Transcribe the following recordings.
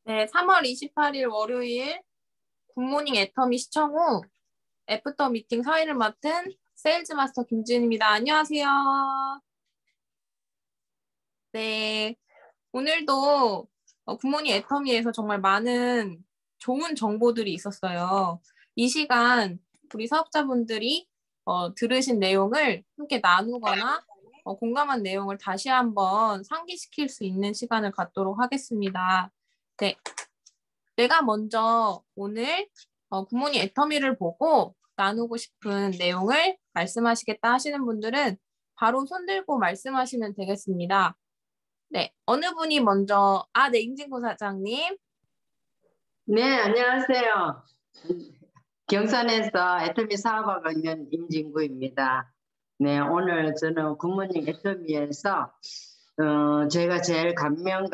네, 3월 28일 월요일 굿모닝 애터미 시청 후 애프터 미팅 사회를 맡은 세일즈 마스터 김지은입니다. 안녕하세요. 네, 오늘도 굿모닝 애터미에서 정말 많은 좋은 정보들이 있었어요. 이 시간 우리 사업자분들이 들으신 내용을 함께 나누거나 공감한 내용을 다시 한번 상기시킬 수 있는 시간을 갖도록 하겠습니다. 네, 내가 먼저 오늘 굿모닝 애터미를 보고 나누고 싶은 내용을 말씀하시겠다 하시는 분들은 바로 손 들고 말씀하시면 되겠습니다. 네, 어느 분이 먼저, 네, 임진구 사장님. 네, 안녕하세요. 경산에서 애터미 사업하고 있는 임진구입니다. 네, 오늘 저는 굿모닝 애터미에서 제가 제일 감명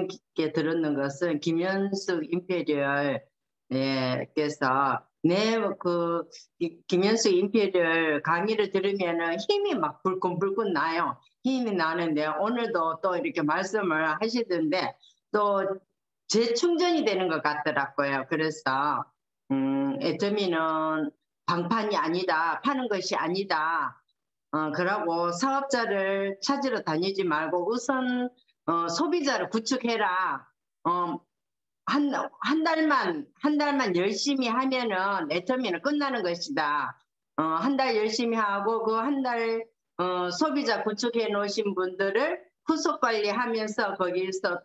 깊게 들었는 것은 김현숙 임페리얼 께서 김현숙 임페리얼 강의를 들으면은 힘이 막 불끈불끈 나요. 힘이 나는데 오늘도 또 이렇게 말씀을 하시던데 또 재충전이 되는 것 같더라고요. 그래서 애터미는 방판이 아니다, 파는 것이 아니다. 그러고 사업자를 찾으러 다니지 말고 우선 소비자를 구축해라. 한 달만 열심히 하면은 애터미는 끝나는 것이다. 한 달 열심히 하고 그 한 달 소비자 구축해 놓으신 분들을 후속 관리하면서 거기서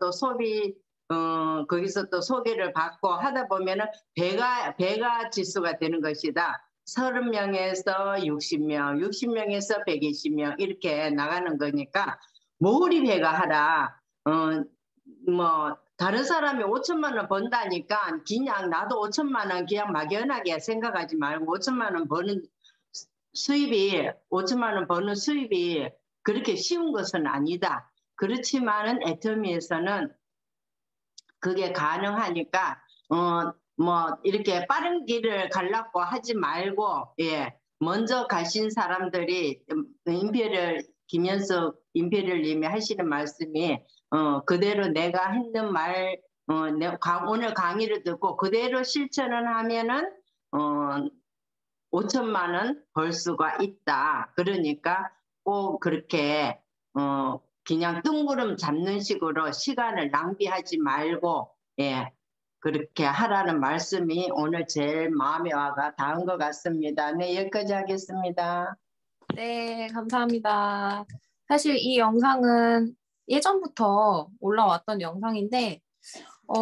또 소개를 받고 하다 보면은 배가 지수가 되는 것이다. 30명에서 60명, 60명에서 120명 이렇게 나가는 거니까 몰입해가 하라. 다른 사람이 5천만 원 번다니까 그냥 나도 5천만 원 그냥 막연하게 생각하지 말고 5천만 원 버는 수입이 5천만 원 버는 수입이 그렇게 쉬운 것은 아니다. 그렇지만은 애터미에서는 그게 가능하니까 이렇게 빠른 길을 가려고 하지 말고 먼저 가신 사람들이 김현숙 임페리얼님이 하시는 말씀이 그대로 내가 했는 말 오늘 강의를 듣고 그대로 실천을 하면은 5천만 원 벌 수가 있다. 그러니까 꼭 그렇게 그냥 뜬구름 잡는 식으로 시간을 낭비하지 말고 그렇게 하라는 말씀이 오늘 제일 마음에 와가 닿은 것 같습니다. 네, 여기까지 하겠습니다. 네, 감사합니다. 사실 이 영상은 예전부터 올라왔던 영상인데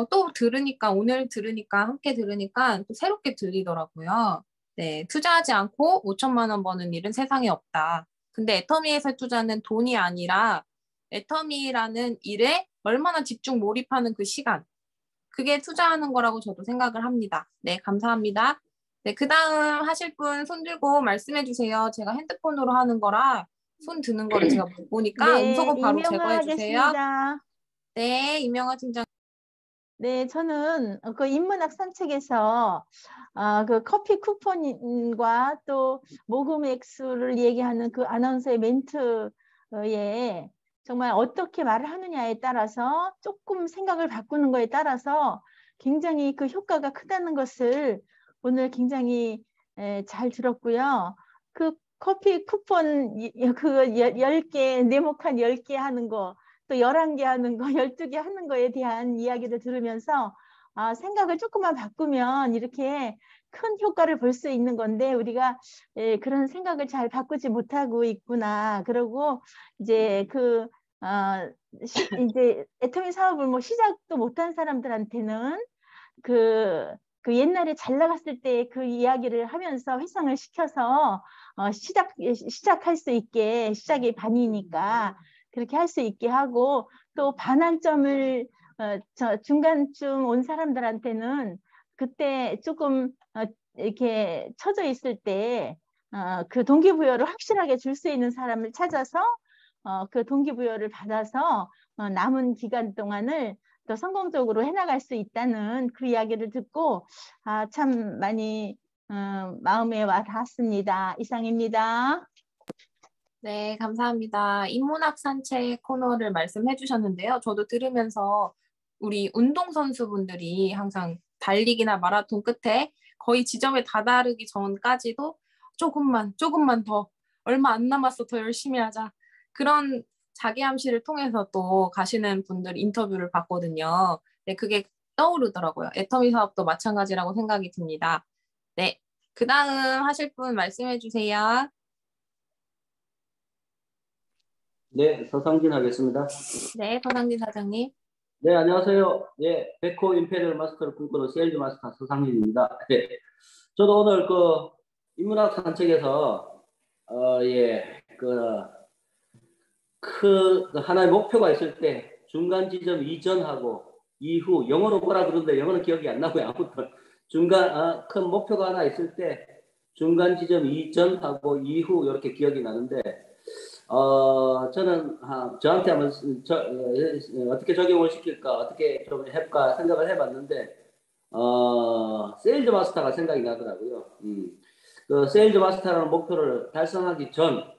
또 들으니까, 오늘 들으니까, 함께 들으니까 또 새롭게 들리더라고요. 네, 투자하지 않고 5천만 원 버는 일은 세상에 없다. 근데 애터미에서 투자는 돈이 아니라 애터미라는 일에 얼마나 집중 몰입하는 그 시간, 그게 투자하는 거라고 저도 생각을 합니다. 네, 감사합니다. 네, 그 다음 하실 분 손 들고 말씀해 주세요. 제가 핸드폰으로 하는 거라 손 드는 거를 제가 못 보니까 네, 음소거 바로 제거해 주세요. 임명하겠습니다. 네, 임명아 팀장. 네, 저는 그 인문학 산책에서 그 커피 쿠폰과 또 모금 액수를 얘기하는 그 아나운서의 멘트에 정말 어떻게 말을 하느냐에 따라서 조금 생각을 바꾸는 거에 따라서 굉장히 그 효과가 크다는 것을 오늘 굉장히 잘 들었고요. 그 커피 쿠폰 그 10개, 네모칸 10개 하는 거 또 11개 하는 거, 12개 하는 거에 대한 이야기를 들으면서 생각을 조금만 바꾸면 이렇게 큰 효과를 볼 수 있는 건데 우리가 그런 생각을 잘 바꾸지 못하고 있구나. 그리고 이제 이제 애터미 사업을 뭐 시작도 못한 사람들한테는 그 옛날에 잘 나갔을 때 그 이야기를 하면서 회상을 시켜서 시작할 수 있게 시작이 반이니까 그렇게 할 수 있게 하고 또 반환점을 중간쯤 온 사람들한테는 그때 조금 이렇게 처져 있을 때 그 동기부여를 확실하게 줄 수 있는 사람을 찾아서 그 동기부여를 받아서 남은 기간 동안을 더 성공적으로 해나갈 수 있다는 그 이야기를 듣고 참 많이 마음에 와 닿았습니다. 이상입니다. 네, 감사합니다. 인문학 산책 코너를 말씀해 주셨는데요. 저도 들으면서 우리 운동선수분들이 항상 달리기나 마라톤 끝에 거의 지점에 다다르기 전까지도 조금만 더, 얼마 안 남았어, 더 열심히 하자. 그런 자기 암시를 통해서 또 가시는 분들 인터뷰를 봤거든요. 네, 그게 떠오르더라고요. 애터미 사업도 마찬가지라고 생각이 듭니다. 네, 그 다음 하실 분 말씀해 주세요. 네, 서상진 하겠습니다. 네, 서상진 사장님. 네, 안녕하세요. 예, 백호 임페리얼 마스터를 꿈꾸는 세일즈 마스터 서상진입니다. 예, 저도 오늘 그 인문학 산책에서 하나의 목표가 있을 때 중간 지점 이전하고 이후, 영어로 뭐라 그러는데 영어는 기억이 안 나고요. 아무튼 큰 목표가 하나 있을 때 중간 지점 이전하고 이후 이렇게 기억이 나는데 저는 저한테 한번 어떻게 적용을 시킬까, 어떻게 좀 해볼까 생각을 해봤는데 세일즈 마스터가 생각이 나더라고요. 그 세일즈 마스터라는 목표를 달성하기 전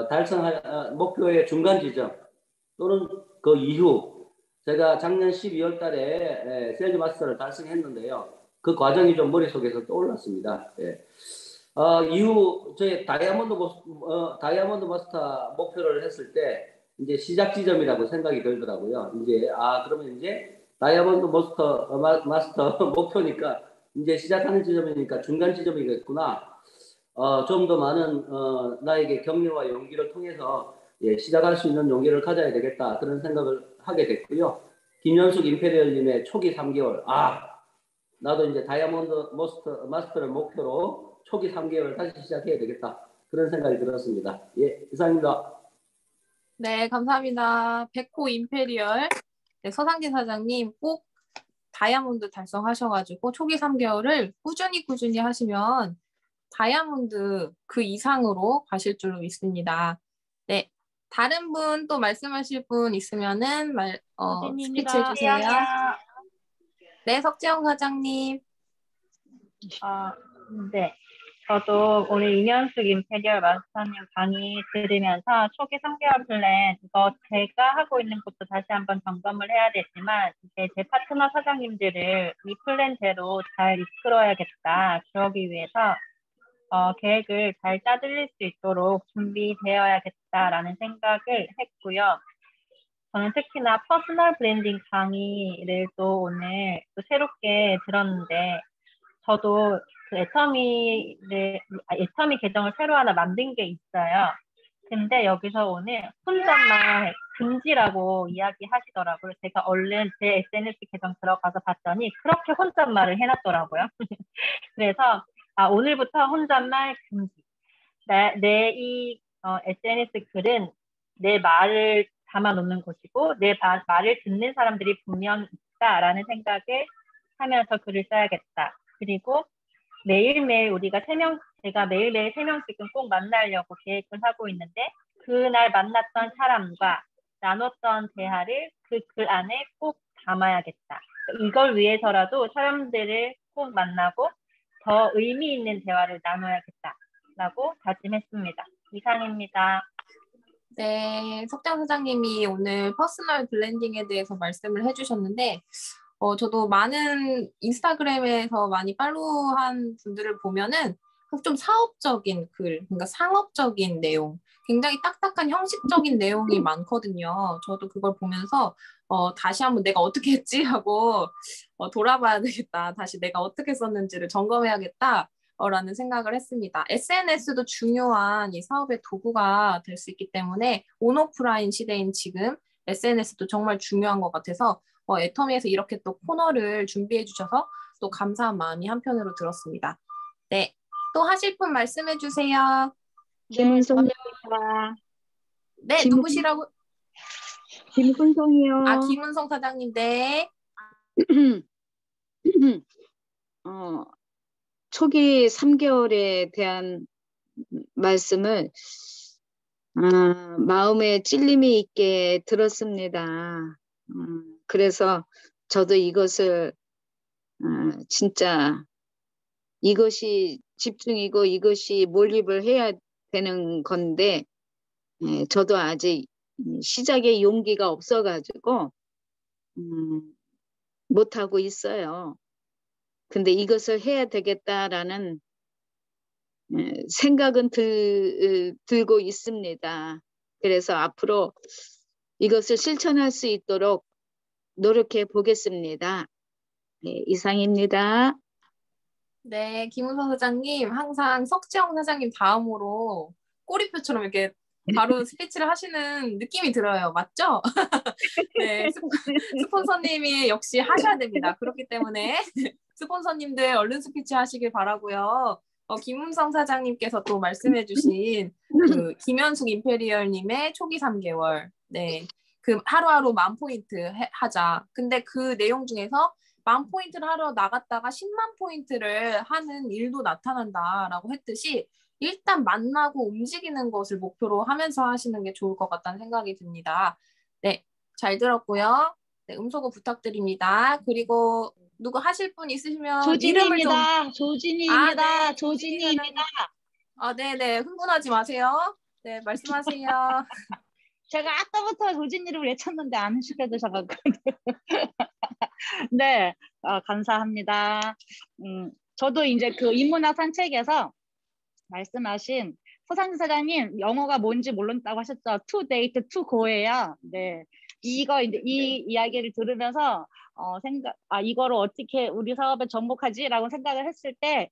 달성할 목표의 중간 지점 또는 그 이후, 제가 작년 12월 달에 세일즈 마스터를 달성했는데요. 그 과정이 좀 머릿속에서 떠올랐습니다. 예. 이후 저희 다이아몬드 마스터 목표를 했을 때 이제 시작 지점이라고 생각이 들더라고요. 이제 그러면 이제 다이아몬드 마스터 목표니까 이제 시작하는 지점이니까 중간 지점이겠구나. 좀 더 많은 나에게 격려와 용기를 통해서 시작할 수 있는 용기를 가져야 되겠다, 그런 생각을 하게 됐고요. 김현숙 임페리얼님의 초기 3개월, 나도 이제 다이아몬드 마스터를 목표로 초기 3개월 다시 시작해야 되겠다, 그런 생각이 들었습니다. 예, 이상입니다. 네, 감사합니다. 백호 임페리얼. 네, 서상진 사장님 꼭 다이아몬드 달성하셔가지고 초기 3개월을 꾸준히 하시면 다이아몬드 그 이상으로 가실 줄로 믿습니다. 네, 다른 분 또 말씀하실 분 있으면은 스피치 해주세요. 네, 석지영 사장님. 네. 저도 오늘 이현숙 임페리얼 마스터님 강의 들으면서 초기 3개월 플랜, 이거 제가 하고 있는 것도 다시 한번 점검을 해야 되지만, 이제 제 파트너 사장님들을 이 플랜대로 잘 이끌어야겠다. 그러기 위해서 계획을 잘 짜들릴 수 있도록 준비되어야겠다라는 생각을 했고요. 저는 특히나 퍼스널 브랜딩 강의를 또 오늘 또 새롭게 들었는데, 저도 그 애터미 계정을 새로 하나 만든 게 있어요. 근데 여기서 오늘 혼잣말 금지라고 이야기하시더라고요. 제가 얼른 제 SNS 계정 들어가서 봤더니 그렇게 혼잣말을 해놨더라고요. 그래서 오늘부터 혼잣말 금지. 내 이 SNS 글은 내 말을 담아놓는 곳이고 내 말을 듣는 사람들이 분명 있다라는 생각을 하면서 글을 써야겠다. 그리고 매일매일 제가 매일매일 3명씩은 꼭 만나려고 계획을 하고 있는데, 그날 만났던 사람과 나눴던 대화를 그 글 안에 꼭 담아야겠다. 이걸 위해서라도 사람들을 꼭 만나고 더 의미 있는 대화를 나눠야겠다라고 다짐했습니다. 이상입니다. 네, 석장 사장님이 오늘 퍼스널 블렌딩에 대해서 말씀을 해주셨는데, 저도 많은 인스타그램에서 많이 팔로우한 분들을 보면은 좀 사업적인 글, 그러니까 상업적인 내용, 굉장히 딱딱한 형식적인 내용이 많거든요. 저도 그걸 보면서 다시 한번 내가 어떻게 했지 하고 돌아봐야 되겠다. 다시 내가 어떻게 썼는지를 점검해야겠다. 라는 생각을 했습니다. SNS도 중요한 이 사업의 도구가 될 수 있기 때문에 온오프라인 시대인 지금 SNS도 정말 중요한 것 같아서 애터미에서 이렇게 또 코너를 준비해 주셔서 또 감사한 마음이 한편으로 들었습니다. 네, 또 하실 분 말씀해 주세요. 김은성입니다. 네, 누구시라고? 김은성이요. 김은성 사장님, 네. 초기 3개월에 대한 말씀을 마음에 찔림이 있게 들었습니다. 그래서 저도 이것을 진짜 이것이 집중이고 이것이 몰입을 해야 되는 건데 저도 아직 시작에 용기가 없어가지고 못하고 있어요. 근데 이것을 해야 되겠다라는 생각은 들고 있습니다. 그래서 앞으로 이것을 실천할 수 있도록 노력해 보겠습니다. 네, 이상입니다. 네, 김은선 사장님, 항상 석지영 사장님 다음으로 꼬리표처럼 이렇게 바로 스피치를 하시는 느낌이 들어요. 맞죠? 네, 스폰서님이 역시 하셔야 됩니다. 그렇기 때문에 스폰서님들 얼른 스피치 하시길 바라고요. 김은성 사장님께서 또 말씀해주신 그 김현숙 임페리얼님의 초기 3개월, 네, 그 하루하루 10,000포인트 하자. 근데 그 내용 중에서 10,000포인트를 하러 나갔다가 10만 포인트를 하는 일도 나타난다라고 했듯이 일단 만나고 움직이는 것을 목표로 하면서 하시는 게 좋을 것 같다는 생각이 듭니다. 네, 잘 들었고요. 네, 음소거 부탁드립니다. 그리고 누구 하실 분 있으시면 이름을 좀... 조진이입니다. 네, 조진이입니다. 네네, 흥분하지 마세요. 네, 말씀하세요. 제가 아까부터 조진이를 외쳤는데 안 시켜주셔가지고. 네, 감사합니다. 저도 이제 그 인문학 산책에서 말씀하신 서상진 사장님 영어가 뭔지 모른다고 하셨죠. to date, to go예요. 네, 이거 이제 이 이야기를 들으면서 이거를 어떻게 우리 사업에 접목하지라고 생각을 했을 때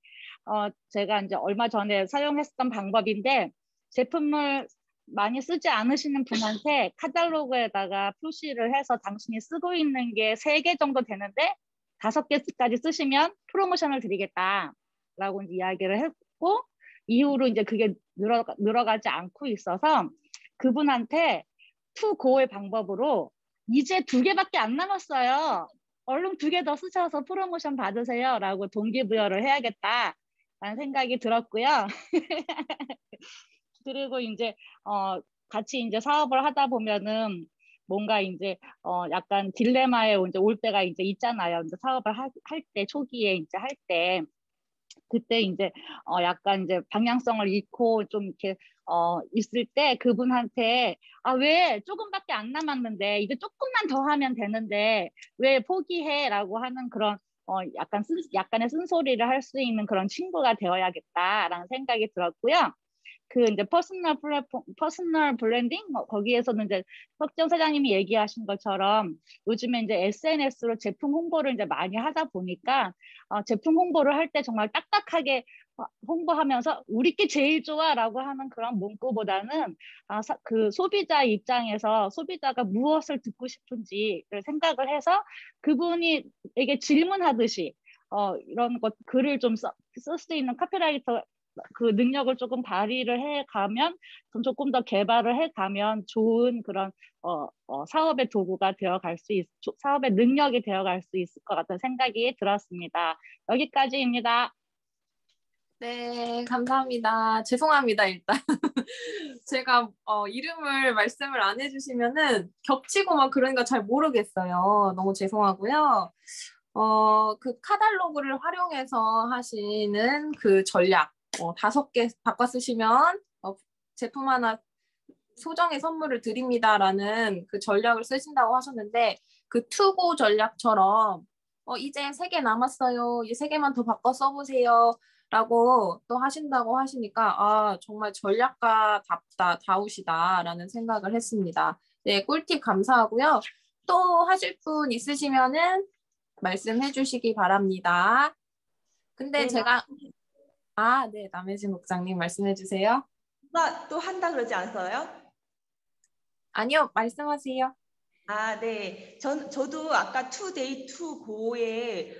제가 이제 얼마 전에 사용했던 방법인데 제품을 많이 쓰지 않으시는 분한테 카탈로그에다가 표시를 해서 당신이 쓰고 있는 게 3개 정도 되는데 5개까지 쓰시면 프로모션을 드리겠다라고 이야기를 했고 이후로 이제 그게 늘어가지 않고 있어서 그분한테 to go의 방법으로 이제 2개밖에 안 남았어요. 얼른 2개 더 쓰셔서 프로모션 받으세요 라고 동기부여를 해야겠다라는 생각이 들었고요. 그리고 이제 같이 이제 사업을 하다 보면은 뭔가 이제 약간 딜레마에 이제 올 때가 이제 있잖아요. 이제 사업을 할 때 초기에 이제 할 때 그때 이제 약간 이제 방향성을 잃고 좀 이렇게 있을 때 그분한테 왜 조금밖에 안 남았는데 이제 조금만 더 하면 되는데 왜 포기해라고 하는 그런 약간의 쓴소리를 할 수 있는 그런 친구가 되어야겠다라는 생각이 들었고요. 그 이제 퍼스널 브랜딩 거기에서는 이제 석정 사장님이 얘기하신 것처럼 요즘에 이제 SNS로 제품 홍보를 이제 많이 하다 보니까 제품 홍보를 할 때 정말 딱딱하게 홍보하면서 우리 게 제일 좋아라고 하는 그런 문구보다는 그 소비자 입장에서 소비자가 무엇을 듣고 싶은지를 생각을 해서 그분이에게 질문하듯이 이런 것 글을 좀 쓸 수 있는 카피라이터 그 능력을 조금 발휘를 해가면 조금 더 개발을 해가면 좋은 그런 사업의 도구가 되어갈 수 사업의 능력이 되어갈 수 있을 것 같은 생각이 들었습니다. 여기까지입니다. 네, 감사합니다. 죄송합니다, 일단. 제가 이름을 말씀을 안 해주시면은 겹치고 막 그러니까 잘 모르겠어요. 너무 죄송하고요. 그 카탈로그를 활용해서 하시는 그 전략 5개 바꿔 쓰시면 제품 하나 소정의 선물을 드립니다라는 그 전략을 쓰신다고 하셨는데 그 투고 전략처럼 이제 3개 남았어요. 이 3개만 더 바꿔 써보세요. 라고 또 하신다고 하시니까 정말 전략가다우시다라는 생각을 했습니다. 네, 꿀팁 감사하고요. 또 하실 분 있으시면은 말씀해 주시기 바랍니다. 근데 네, 제가 네, 남혜진 목장님 말씀해 주세요. 또 한다 그러지 않았어요? 아니요, 말씀하세요. 네. 저도 아까 to day to go에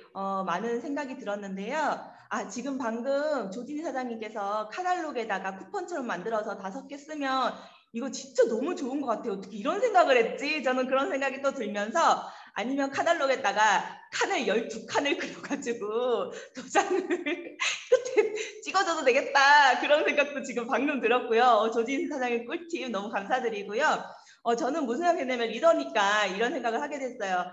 많은 생각이 들었는데요. 지금 방금 조진희 사장님께서 카탈로그에다가 쿠폰처럼 만들어서 5개 쓰면 이거 진짜 너무 좋은 것 같아요. 어떻게 이런 생각을 했지? 저는 그런 생각이 또 들면서 아니면 카탈로그에다가 칸을 12칸을 그려가지고 도장을 끝에 찍어줘도 되겠다. 그런 생각도 지금 방금 들었고요. 조진희 사장님 꿀팁 너무 감사드리고요. 저는 무슨 생각했냐면 리더니까 이런 생각을 하게 됐어요.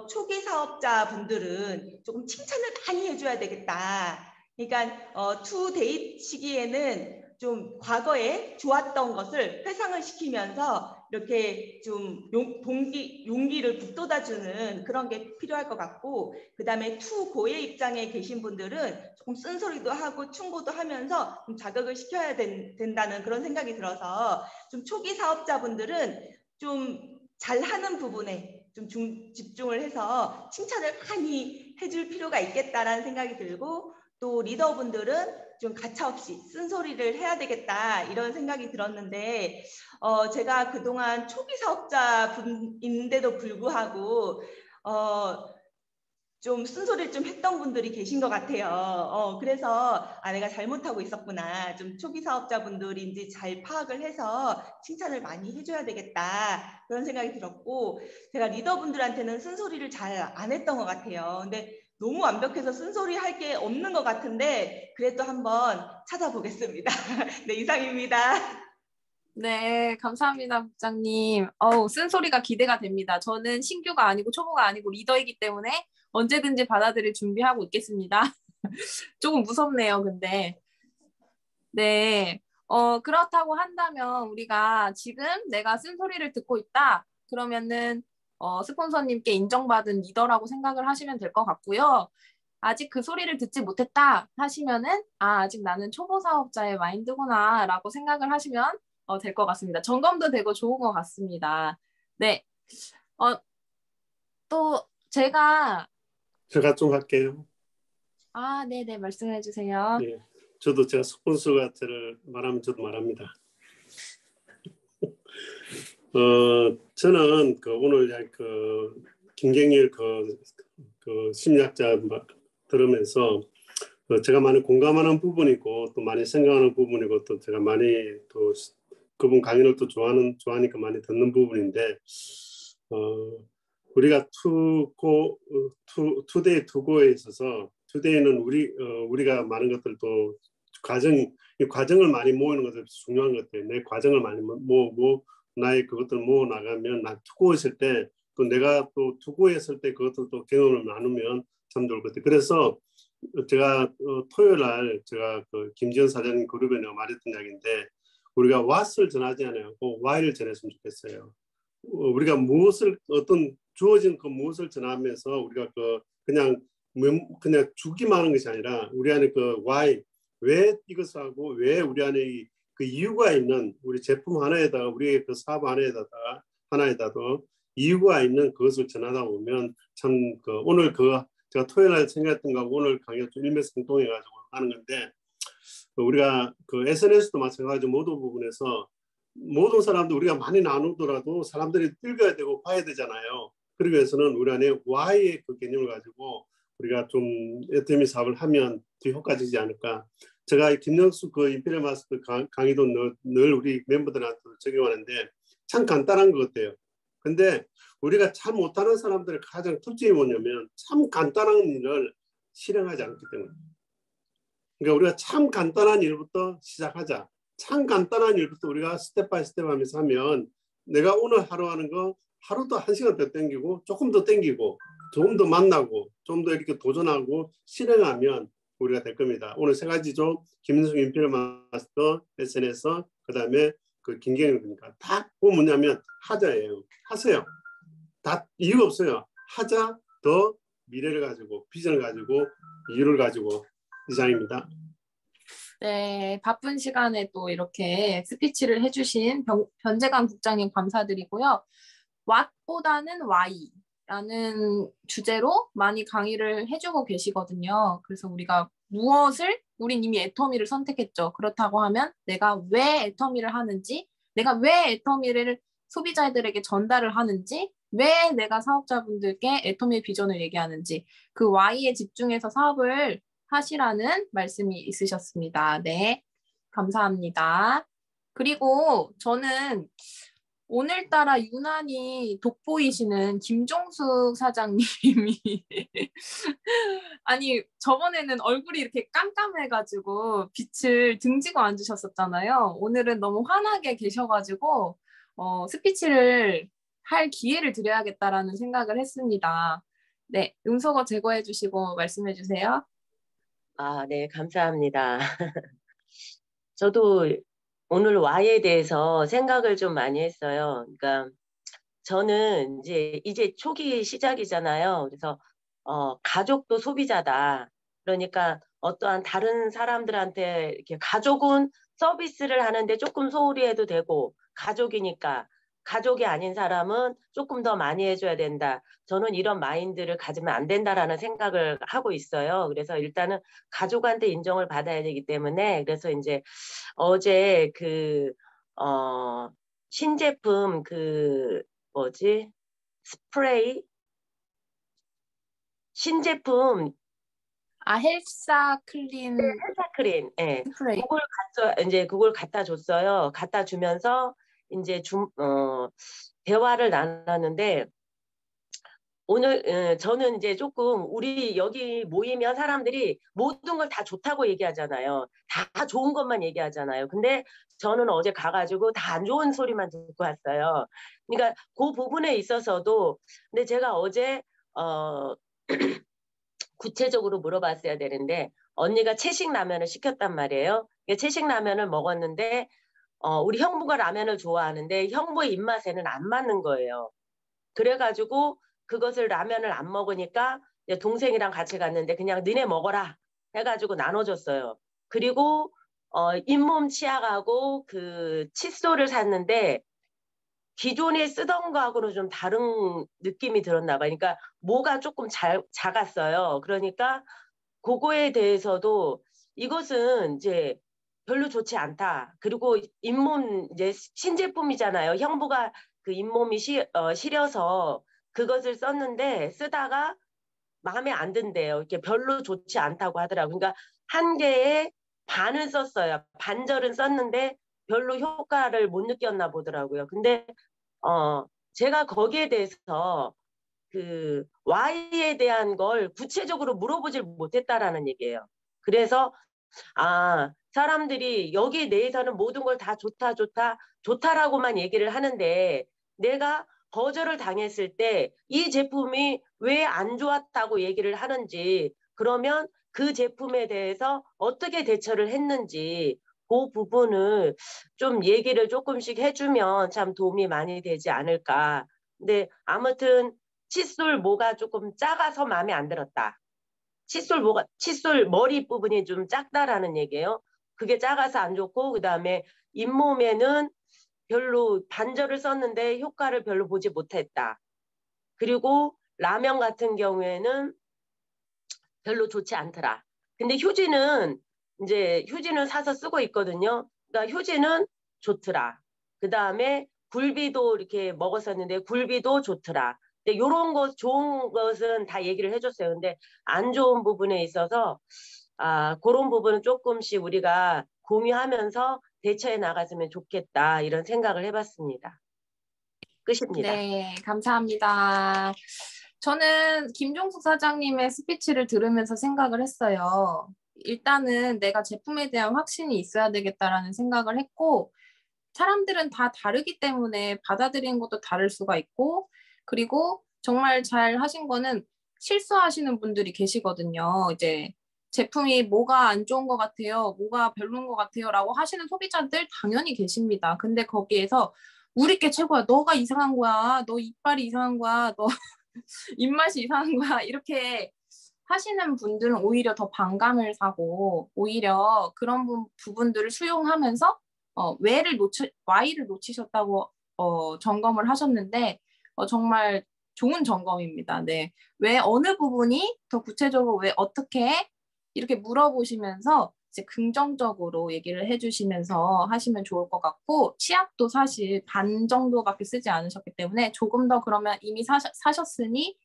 초기 사업자분들은 조금 칭찬을 많이 해줘야 되겠다. 그러니까 투 데이 시기에는 좀 과거에 좋았던 것을 회상을 시키면서 이렇게 좀 용기를 북돋아주는 그런 게 필요할 것 같고, 그 다음에 투고의 입장에 계신 분들은 조금 쓴소리도 하고 충고도 하면서 좀 자극을 시켜야 된다는 그런 생각이 들어서 좀 초기 사업자분들은 좀 잘하는 부분에 좀 집중을 해서 칭찬을 많이 해줄 필요가 있겠다라는 생각이 들고, 또 리더분들은 좀 가차없이 쓴소리를 해야 되겠다 이런 생각이 들었는데, 제가 그동안 초기 사업자분인데도 불구하고 좀 쓴소리를 좀 했던 분들이 계신 것 같아요. 그래서 내가 잘못하고 있었구나. 좀 초기 사업자분들인지 잘 파악을 해서 칭찬을 많이 해줘야 되겠다. 그런 생각이 들었고, 제가 리더분들한테는 쓴소리를 잘 안 했던 것 같아요. 근데 너무 완벽해서 쓴소리 할 게 없는 것 같은데 그래도 한번 찾아보겠습니다. 네, 이상입니다. 네, 감사합니다, 국장님. 쓴소리가 기대가 됩니다. 저는 신규가 아니고 초보가 아니고 리더이기 때문에 언제든지 받아들일 준비하고 있겠습니다. 조금 무섭네요, 근데. 네, 그렇다고 한다면 우리가 지금 내가 쓴소리를 듣고 있다. 그러면은 스폰서님께 인정받은 리더라고 생각을 하시면 될 것 같고요. 아직 그 소리를 듣지 못했다 하시면은 아직 나는 초보 사업자의 마인드구나 라고 생각을 하시면 될 것 같습니다. 점검도 되고 좋은 것 같습니다. 네, 또 제가 좀 할게요. 네네, 말씀해 주세요. 예, 저도 제가 스폰서가 말하면 저도 말합니다. 저는 오늘 김경일 심리학자 들으면서 제가 많이 공감하는 부분이고 또 많이 생각하는 부분이고 또 제가 많이 또 그분 강연을 또 좋아하니까 많이 듣는 부분인데, 우리가 투데이 투고에 있어서 투데이는 우리가 많은 것들도 이 과정을 많이 모으는 것도 중요한 것 같아요. 내 과정을 많이 모으고 나의 그것들을 모아 나가면 나 투고했을 때 또 내가 또 투고했을 때 그것들도 경험을 나누면 참 좋을 것 같아요. 그래서 제가 토요일 날 제가 김지현 사장님 그룹에 내가 말했던 이야기인데, 우리가 what을 전하지 않아요. why를 전했으면 좋겠어요. 우리가 어떤 주어진 무엇을 전하면서 우리가 그냥 주기만 하는 것이 아니라 우리 안에 why, 왜 이것을 하고 왜 우리 안에 그 이유가 있는 우리 제품 하나에다가 우리의 사업 하나에다도 이유가 있는 그것을 전하다 보면 참 오늘 제가 토요일 날 생각했던 거하고 오늘 강의가 좀 일맥상통해가지고 하는 건데, 우리가 SNS도 마찬가지로 모든 부분에서 모든 사람들 우리가 많이 나누더라도 사람들이 읽어야 되고 봐야 되잖아요. 그러기 위해서는 우리 안에 Y의 그 개념을 가지고 우리가 좀 애터미 사업을 하면 더 효과적이지 않을까. 제가 김영수 임페리얼 마스터 강의도 늘 우리 멤버들한테 적용하는데 참 간단한 것 같아요. 근데 우리가 참 못하는 사람들의 가장 특징이 뭐냐면 참 간단한 일을 실행하지 않기 때문에. 그러니까 우리가 참 간단한 일부터 시작하자. 참 간단한 일부터 우리가 스텝 바이 스텝 하면서 하면 내가 오늘 하루 하는 거 하루도 1시간 더 땡기고 조금 더 땡기고 조금 더 만나고 좀 더 이렇게 도전하고 실행하면 우리가 될 겁니다. 오늘 3가지죠. 김인숙 임페리얼 마스터, SNS, 그 다음에 김경일이니까 다 뭐냐면 하자예요. 하세요. 다 이유가 없어요. 하자, 더 미래를 가지고 비전을 가지고 이유를 가지고. 이상입니다. 네, 바쁜 시간에 또 이렇게 스피치를 해주신 변재관 국장님 감사드리고요. What보다는 Why라는 주제로 많이 강의를 해주고 계시거든요. 그래서 우리가 우린 이미 애터미를 선택했죠. 그렇다고 하면 내가 왜 애터미를 하는지, 내가 왜 애터미를 소비자들에게 전달을 하는지, 왜 내가 사업자분들께 애터미의 비전을 얘기하는지 그 Why에 집중해서 사업을 하시라는 말씀이 있으셨습니다. 네, 감사합니다. 그리고 저는 오늘따라 유난히 돋보이시는 김종숙 사장님이 아니 저번에는 얼굴이 이렇게 깜깜해가지고 빛을 등지고 앉으셨었잖아요. 오늘은 너무 환하게 계셔가지고 스피치를 할 기회를 드려야겠다라는 생각을 했습니다. 네, 음소거 제거해 주시고 말씀해 주세요. 네, 감사합니다. 저도 오늘 Y에 대해서 생각을 좀 많이 했어요. 그러니까 저는 이제 초기 시작이잖아요. 그래서 가족도 소비자다. 그러니까 어떠한 다른 사람들한테 이렇게 가족은 서비스를 하는데 조금 소홀히 해도 되고 가족이니까 가족이 아닌 사람은 조금 더 많이 해줘야 된다. 저는 이런 마인드를 가지면 안 된다라는 생각을 하고 있어요. 그래서 일단은 가족한테 인정을 받아야 되기 때문에 그래서 이제 어제 신제품 뭐지? 스프레이? 신제품 헬사 클린 헬사크림, 예. 스프레이. 그걸 갖다 줬어요. 갖다 주면서 이제 대화를 나눴는데 오늘 저는 이제 조금 우리 여기 모이면 사람들이 모든 걸 다 좋다고 얘기하잖아요. 다 좋은 것만 얘기하잖아요. 근데 저는 어제 가가지고 다 안 좋은 소리만 듣고 왔어요. 그러니까 그 부분에 있어서도 근데 제가 어제 구체적으로 물어봤어야 되는데 언니가 채식 라면을 시켰단 말이에요. 채식 라면을 먹었는데 우리 형부가 라면을 좋아하는데 형부의 입맛에는 안 맞는 거예요. 그래가지고 그것을 라면을 안 먹으니까 이제 동생이랑 같이 갔는데 그냥 너네 먹어라 해가지고 나눠줬어요. 그리고 잇몸 치약하고 그 칫솔을 샀는데 기존에 쓰던 거하고는 좀 다른 느낌이 들었나 봐요. 그러니까 모가 조금 작았어요. 그러니까 그거에 대해서도 이것은 이제 별로 좋지 않다. 그리고 잇몸 이제 신제품이잖아요. 형부가 그 잇몸이 시려서 그것을 썼는데 쓰다가 마음에 안 든대요. 이렇게 별로 좋지 않다고 하더라고요. 그러니까 한 개에 반은 썼어요. 반절은 썼는데 별로 효과를 못 느꼈나 보더라고요. 근데 제가 거기에 대해서 그 Y에 대한 걸 구체적으로 물어보질 못했다라는 얘기예요. 그래서 사람들이 여기 내에서는 모든 걸 다 좋다라고만 얘기를 하는데 내가 거절을 당했을 때 이 제품이 왜 안 좋았다고 얘기를 하는지 그러면 그 제품에 대해서 어떻게 대처를 했는지 그 부분을 좀 얘기를 조금씩 해주면 참 도움이 많이 되지 않을까. 근데 아무튼 칫솔 모가 조금 작아서 마음에 안 들었다. 칫솔 머리 부분이 좀 작다라는 얘기예요. 그게 작아서 안 좋고 그다음에 잇몸에는 별로 반절을 썼는데 효과를 별로 보지 못했다. 그리고 라면 같은 경우에는 별로 좋지 않더라. 근데 휴지는 사서 쓰고 있거든요. 그러니까 휴지는 좋더라. 그다음에 굴비도 이렇게 먹었었는데 굴비도 좋더라. 근데 요런 것 좋은 것은 다 얘기를 해줬어요. 근데 안 좋은 부분에 있어서 그런 부분은 조금씩 우리가 공유하면서 대처해 나갔으면 좋겠다 이런 생각을 해봤습니다. 끝입니다. 네, 감사합니다. 저는 김종숙 사장님의 스피치를 들으면서 생각을 했어요. 일단은 내가 제품에 대한 확신이 있어야 되겠다라는 생각을 했고, 사람들은 다 다르기 때문에 받아들이는 것도 다를 수가 있고, 그리고 정말 잘 하신 거는 실수하시는 분들이 계시거든요. 이제 제품이 뭐가 안 좋은 것 같아요, 뭐가 별로인 것 같아요 라고 하시는 소비자들 당연히 계십니다. 근데 거기에서 우리 게 최고야, 너가 이상한 거야, 너 이빨이 이상한 거야, 너 입맛이 이상한 거야 이렇게 하시는 분들은 오히려 더 반감을 사고 오히려 그런 부분들을 수용하면서 Y를 놓치셨다고 점검을 하셨는데 정말 좋은 점검입니다. 네. 왜 어느 부분이 더 구체적으로 왜 어떻게 이렇게 물어보시면서 이제 긍정적으로 얘기를 해주시면서 하시면 좋을 것 같고 치약도 사실 반 정도밖에 쓰지 않으셨기 때문에 조금 더 그러면 이미 사셨으니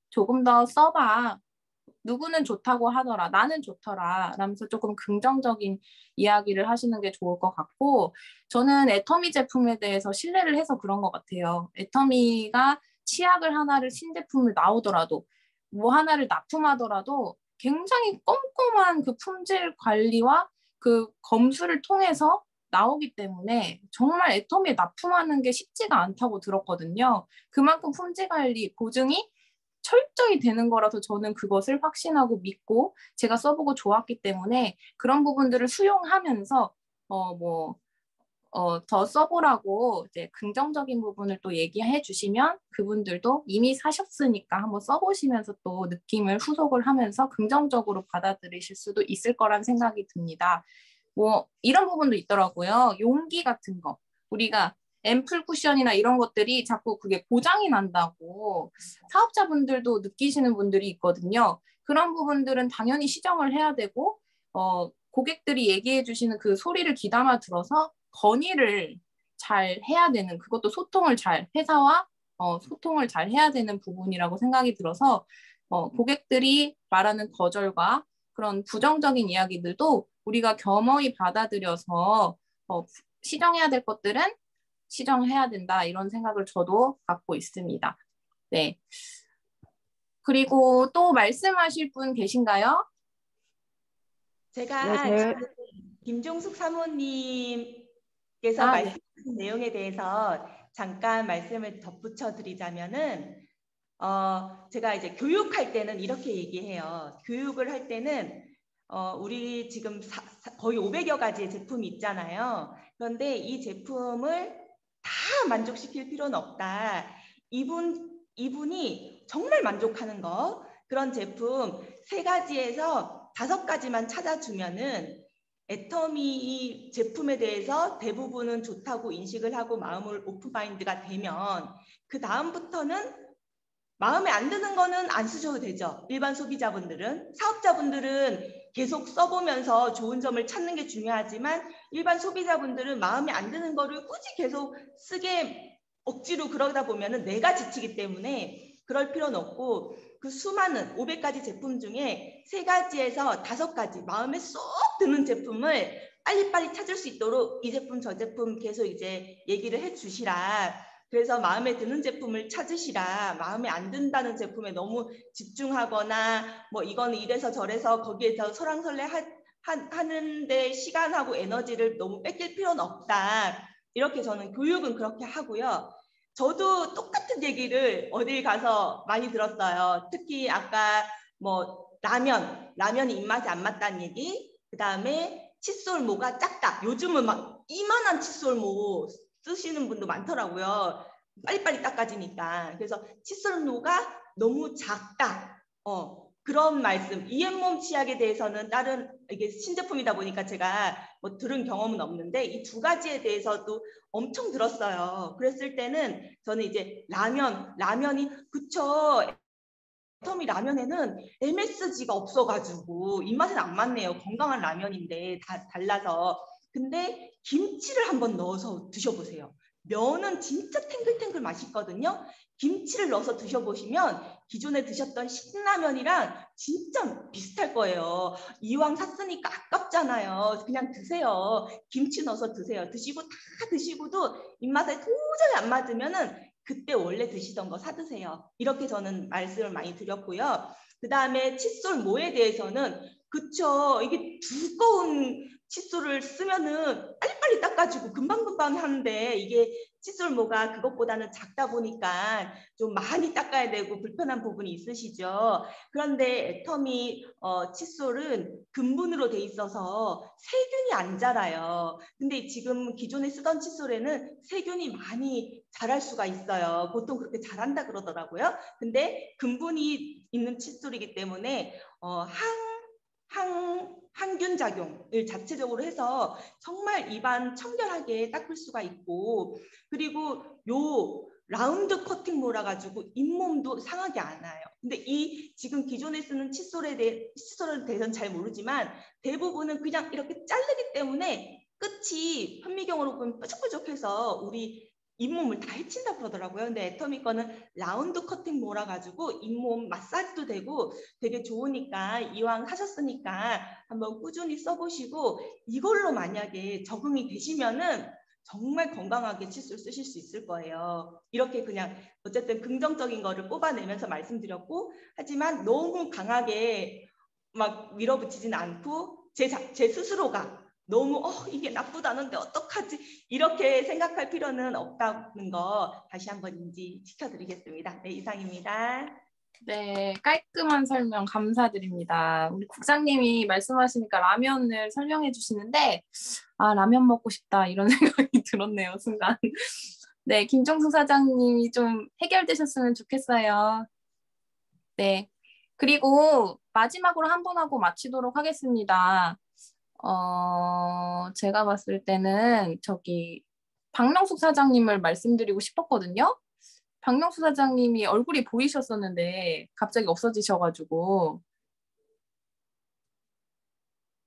조금 더 써봐. 누구는 좋다고 하더라. 나는 좋더라. 라면서 조금 긍정적인 이야기를 하시는 게 좋을 것 같고 저는 애터미 제품에 대해서 신뢰를 해서 그런 것 같아요. 애터미가 치약을 하나를 신제품을 나오더라도 뭐 하나를 납품하더라도 굉장히 꼼꼼한 그 품질 관리와 그 검수를 통해서 나오기 때문에 정말 애터미에 납품하는 게 쉽지가 않다고 들었거든요. 그만큼 품질 관리 보증이 철저히 되는 거라서 저는 그것을 확신하고 믿고 제가 써보고 좋았기 때문에 그런 부분들을 수용하면서 더 써보라고 이제 긍정적인 부분을 또 얘기해 주시면 그분들도 이미 사셨으니까 한번 써보시면서 또 느낌을 후속을 하면서 긍정적으로 받아들이실 수도 있을 거란 생각이 듭니다. 뭐 이런 부분도 있더라고요. 용기 같은 거. 우리가 앰플 쿠션이나 이런 것들이 자꾸 그게 고장이 난다고 사업자분들도 느끼시는 분들이 있거든요. 그런 부분들은 당연히 시정을 해야 되고 고객들이 얘기해 주시는 그 소리를 귀담아 들어서 건의를 잘 해야 되는, 그것도 소통을 잘, 회사와 소통을 잘 해야 되는 부분이라고 생각이 들어서 고객들이 말하는 거절과 그런 부정적인 이야기들도 우리가 겸허히 받아들여서 시정해야 될 것들은 시정해야 된다, 이런 생각을 저도 갖고 있습니다. 네. 그리고 또 말씀하실 분 계신가요? 제가 네, 김종숙 사모님께서 네. 말씀하신 내용에 대해서 잠깐 말씀을 덧붙여 드리자면은 제가 이제 교육할 때는 이렇게 얘기해요. 교육을 할 때는 우리 지금 거의 500여 가지의 제품이 있잖아요. 그런데 이 제품을 다 만족시킬 필요는 없다. 이분이 정말 만족하는 거, 그런 제품 3가지에서 5가지만 찾아주면은 애터미 제품에 대해서 대부분은 좋다고 인식을 하고 마음을 오픈마인드가 되면 그 다음부터는 마음에 안 드는 거는 안 쓰셔도 되죠. 일반 소비자분들은. 사업자분들은 계속 써보면서 좋은 점을 찾는 게 중요하지만 일반 소비자분들은 마음에 안 드는 거를 굳이 계속 쓰게 억지로 그러다 보면은 내가 지치기 때문에 그럴 필요는 없고, 그 수많은 500가지 제품 중에 3가지에서 5가지 마음에 쏙 드는 제품을 빨리빨리 찾을 수 있도록 이 제품 저 제품 계속 이제 얘기를 해 주시라. 그래서 마음에 드는 제품을 찾으시라. 마음에 안 든다는 제품에 너무 집중하거나 뭐 이거는 이래서 저래서 거기에서 설왕설래 하는데 시간하고 에너지를 너무 뺏길 필요는 없다. 이렇게 저는 교육은 그렇게 하고요. 저도 똑같은 얘기를 어딜 가서 많이 들었어요. 특히 아까 뭐 라면이 입맛에 안 맞다는 얘기, 그 다음에 칫솔모가 작다. 요즘은 막 이만한 칫솔모 쓰시는 분도 많더라고요. 빨리빨리 닦아지니까. 그래서 칫솔모가 너무 작다. 그런 말씀. 이앤몸 치약에 대해서는 다른, 이게 신제품이다 보니까 제가 뭐 들은 경험은 없는데 이 2가지에 대해서도 엄청 들었어요. 그랬을 때는 저는 이제 라면이 그쵸. 애터미 라면에는 MSG가 없어가지고 입맛에는 안 맞네요. 건강한 라면인데 다 달라서. 근데 김치를 한번 넣어서 드셔보세요. 면은 진짜 탱글탱글 맛있거든요. 김치를 넣어서 드셔보시면 기존에 드셨던 신라면이랑 진짜 비슷할 거예요. 이왕 샀으니까 아깝잖아요. 그냥 드세요. 김치 넣어서 드세요. 드시고도 입맛에 도저히 안 맞으면은 그때 원래 드시던 거 사 드세요. 이렇게 저는 말씀을 많이 드렸고요. 그 다음에 칫솔모에 대해서는 그쵸. 이게 두꺼운 칫솔을 쓰면은 빨리빨리 닦아주고 금방금방 하는데 이게 칫솔모가 그것보다는 작다 보니까 좀 많이 닦아야 되고 불편한 부분이 있으시죠. 그런데 애터미 칫솔은 금분으로 돼 있어서 세균이 안 자라요. 근데 지금 기존에 쓰던 칫솔에는 세균이 많이 자랄 수가 있어요. 보통 그렇게 자란다 그러더라고요. 근데 금분이 있는 칫솔이기 때문에 항균 작용을 자체적으로 해서 정말 입안 청결하게 닦을 수가 있고, 그리고 요 라운드 커팅모라 가지고 잇몸도 상하게 안 와요. 근데 이 지금 기존에 쓰는 칫솔에 대해서는 잘 모르지만 대부분은 그냥 이렇게 자르기 때문에 끝이 현미경으로 보면 뾰족뾰족해서 우리 잇몸을 다 해친다 그러더라고요. 근데 애터미 거는 라운드 커팅 모라 가지고 잇몸 마사지도 되고 되게 좋으니까 이왕 하셨으니까 한번 꾸준히 써보시고 이걸로 만약에 적응이 되시면은 정말 건강하게 칫솔 쓰실 수 있을 거예요. 이렇게 그냥 어쨌든 긍정적인 거를 뽑아내면서 말씀드렸고, 하지만 너무 강하게 막 밀어붙이진 않고 제 스스로가 너무 이게 나쁘다는데 어떡하지 이렇게 생각할 필요는 없다는 거 다시 한번 인지시켜드리겠습니다. 네, 이상입니다. 네, 깔끔한 설명 감사드립니다. 우리 국장님이 말씀하시니까 라면을 설명해 주시는데 아, 라면 먹고 싶다 이런 생각이 들었네요, 순간. 네, 김종수 사장님이 좀 해결되셨으면 좋겠어요. 네, 그리고 마지막으로 한 분 하고 마치도록 하겠습니다. 제가 봤을 때는 저기 박명숙 사장님을 말씀드리고 싶었거든요. 박명수 사장님이 얼굴이 보이셨었는데 갑자기 없어지셔가지고.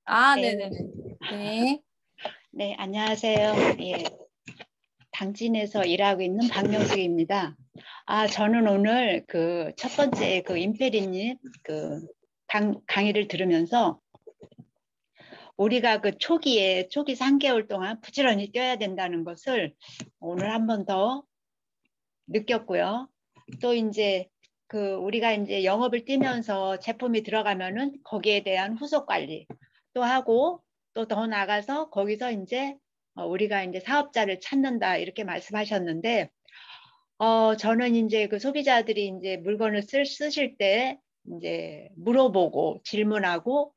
아, 네. 네네네. 네. 네, 안녕하세요. 예, 당진에서 일하고 있는 박명숙입니다. 아, 저는 오늘 그 첫 번째 그 임페리님 그 강의를 들으면서 우리가 그 초기 3개월 동안 부지런히 뛰어야 된다는 것을 오늘 한 번 더 느꼈고요. 또 이제 그 우리가 이제 영업을 뛰면서 제품이 들어가면은 거기에 대한 후속 관리 또 하고 또 더 나가서 거기서 이제 우리가 이제 사업자를 찾는다 이렇게 말씀하셨는데 저는 이제 그 소비자들이 이제 물건을 쓰실 때 이제 물어보고 질문하고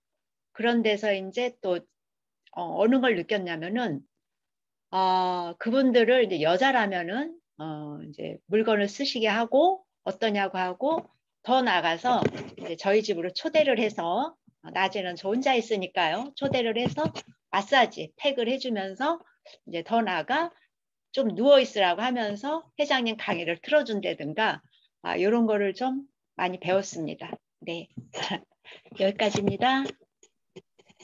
그런 데서 이제 또 어느 걸 느꼈냐면은 그분들을 이제 여자라면은 이제 물건을 쓰시게 하고 어떠냐고 하고 더 나가서 이제 저희 집으로 초대를 해서 낮에는 저 혼자 있으니까요. 초대를 해서 마사지 팩을 해주면서 이제 더 나가 좀 누워 있으라고 하면서 회장님 강의를 틀어준다든가 이런 거를 좀 많이 배웠습니다. 네, 여기까지입니다.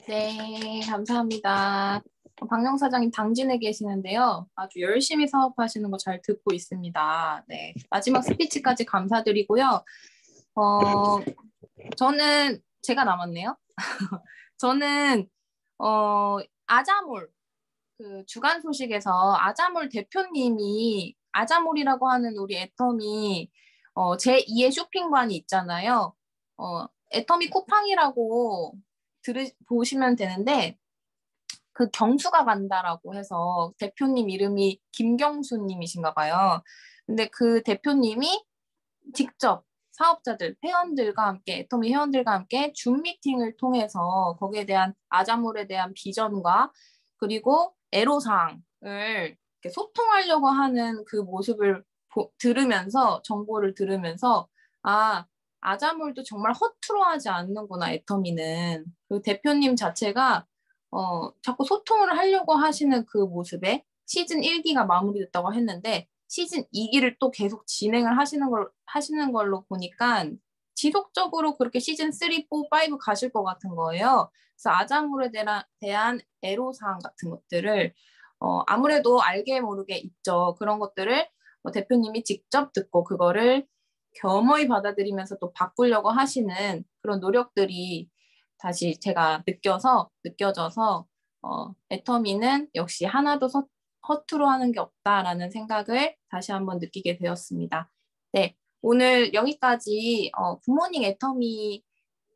네, 감사합니다. 박명 사장님 당진에 계시는데요. 아주 열심히 사업하시는 거 잘 듣고 있습니다. 네, 마지막 스피치까지 감사드리고요. 저는 제가 남았네요. 저는 아자몰 그 주간 소식에서 아자몰 대표님이 아자몰이라고 하는 우리 애터미 제2의 쇼핑관이 있잖아요. 애터미 쿠팡이라고 보시면 되는데 그 경수가 간다라고 해서 대표님 이름이 김경수님이신가 봐요. 근데 그 대표님이 직접 사업자들, 회원들과 함께, 애터미 회원들과 함께 줌 미팅을 통해서 거기에 대한 아자몰에 대한 비전과 그리고 애로사항을 이렇게 소통하려고 하는 그 모습을 들으면서 정보를 들으면서 아자몰도 정말 허투루 하지 않는구나 애터미는. 그 대표님 자체가 자꾸 소통을 하려고 하시는 그 모습에 시즌 1기가 마무리됐다고 했는데 시즌 2기를 또 계속 진행을 하시는 걸로 보니까 지속적으로 그렇게 시즌 3, 4, 5 가실 것 같은 거예요. 그래서 아자몰에 대한 애로사항 같은 것들을 아무래도 알게 모르게 있죠. 그런 것들을 대표님이 직접 듣고 그거를 겸허히 받아들이면서 또 바꾸려고 하시는 그런 노력들이 다시 제가 느껴져서 애터미는 역시 하나도 허투루 하는 게 없다라는 생각을 다시 한번 느끼게 되었습니다. 네, 오늘 여기까지 굿모닝 애터미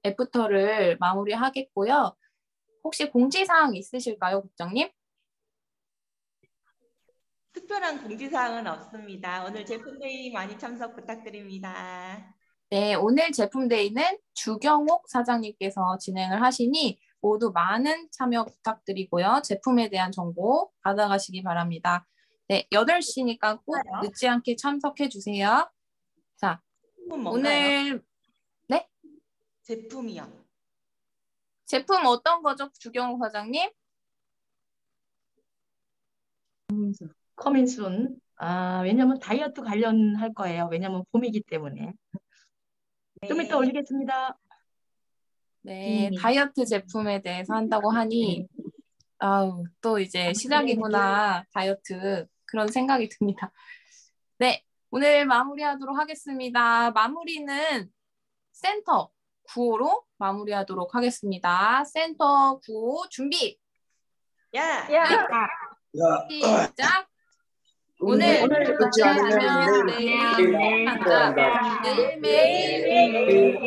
애프터를 마무리하겠고요. 혹시 공지사항 있으실까요, 국장님? 특별한 공지사항은 없습니다. 오늘 제품데이 많이 참석 부탁드립니다. 네, 오늘 제품데이는 주경옥 사장님께서 진행을 하시니 모두 많은 참여 부탁드리고요. 제품에 대한 정보 받아가시기 바랍니다. 네, 8시니까 꼭 늦지 않게 참석해 주세요. 자, 오늘 네? 제품이요. 제품 어떤 거죠, 주경옥 사장님? 커밍순. 왜냐면 다이어트 관련할 거예요. 왜냐면 봄이기 때문에. 좀 이따 올리겠습니다. 네, 다이어트 제품에 대해서 한다고 하니 또 이제 시작이구나, 다이어트. 그런 생각이 듭니다. 네, 오늘 마무리하도록 하겠습니다. 마무리는 센터 9호로 마무리하도록 하겠습니다. 센터 9호 준비! 시작! 오늘 그렇지 않으면 내일 한다. 매일매일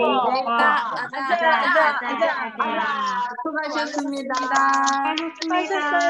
수고하셨습니다. 수고하셨습니다.